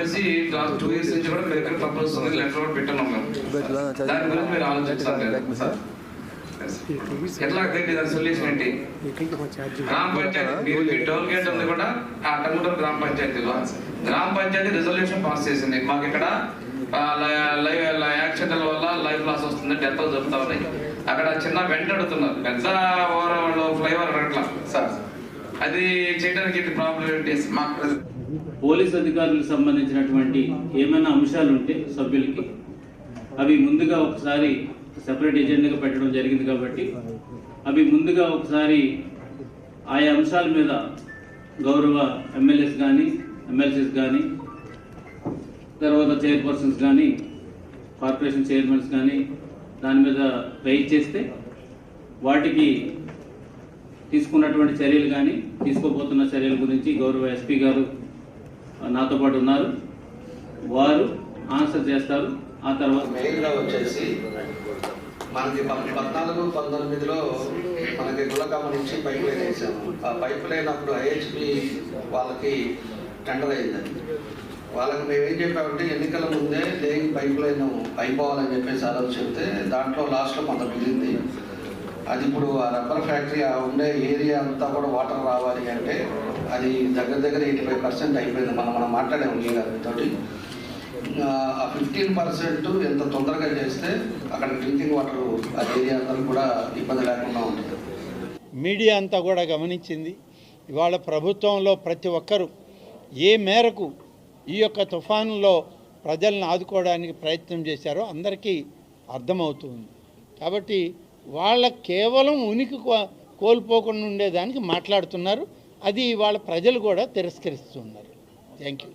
చెప్పేసి last 2 years నుంచి కూడా మీ దగ్గర ప్రపోజల్స్ ఉంది, లెటర్ కూడా పెట్టాము మేము. దాని గురించి మీరు ఆలోచించాలి సార్. ఎట్లా దాని సొల్యూషన్ ఏంటి? గ్రామ పంచాయతీ మీ టోల్ గేట్ ఉంది కూడా ఆ టంగుటూరు గ్రామ పంచాయతీలో గ్రామ పంచాయతీ రిజల్యూషన్ పాస్ చేసింది. మాకు ఇక్కడ యాక్సిడెంట్ల వల్ల లైఫ్ లాస్ వస్తుంది, డెత్ జరుగుతా ఉన్నాయి. అక్కడ చిన్న వెంట అడుగుతున్నారు, పెద్ద ఫ్లైఓవర్ అట్లా సార్. అది చేయడానికి ఇది ప్రాబ్లం ఏంటి? మాకు పోలీస్ అధికారులకు సంబంధించినటువంటి ఏమైనా అంశాలు ఉంటే సభ్యులకి అవి ముందుగా ఒకసారి సెపరేట్ ఎజెండాగా పెట్టడం జరిగింది కాబట్టి అవి ముందుగా ఒకసారి ఆయా అంశాల మీద గౌరవ ఎమ్మెల్యేస్ కానీ ఎమ్మెల్సీస్ కానీ తర్వాత చైర్పర్సన్స్ కానీ కార్పొరేషన్ చైర్మన్స్ కానీ దాని మీద రైట్ చేస్తే వాటికి తీసుకున్నటువంటి చర్యలు కానీ తీసుకోబోతున్న చర్యల గురించి గౌరవ ఎస్పీ గారు నాతో పాటు ఉన్నారు, వారు ఆన్సర్ చేస్తారు. ఆ తర్వాత మెయిన్గా వచ్చేసి మనకి 14-19లో మనకి గులకమ్మ నుంచి పైప్ లైన్ వేసాము. ఆ పైప్ లైన్ అప్పుడు ఐహెచ్పి వాళ్ళకి టెండర్ అయిందండి. వాళ్ళకి మేము ఏం చెప్పామంటే ఎన్నికల ముందే లేని పైప్ లైన్ అయిపోవాలని చెప్పేసి ఆలోచన చెప్తే దాంట్లో లాస్ట్లో కొంత మిగిలింది. అది ఇప్పుడు ఆ రబ్బర్ ఫ్యాక్టరీ ఉండే ఏరియా అంతా కూడా వాటర్ రావాలి అంటే అది దగ్గర 85% అయిపోయింది. మనం మాట్లాడాము ఈ గారితో. ఆ 15% ఎంత తొందరగా చేస్తే అక్కడ డ్రింకింగ్ వాటర్ ఆ ఏరియా అంతా కూడా ఇబ్బంది లేకుండా ఉంటుంది. మీడియా అంతా కూడా గమనించింది. ఇవాళ ప్రభుత్వంలో ప్రతి ఒక్కరూ ఏ మేరకు ఈ యొక్క తుఫానులో ప్రజలను ఆదుకోవడానికి ప్రయత్నం చేశారో అందరికీ అర్థమవుతుంది. కాబట్టి వాళ్ళ కేవలం ఉనికి కోల్పోకుండా ఉండేదానికి మాట్లాడుతున్నారు. అది వాళ్ళ ప్రజలు కూడా తిరస్కరిస్తున్నారు. Thank you.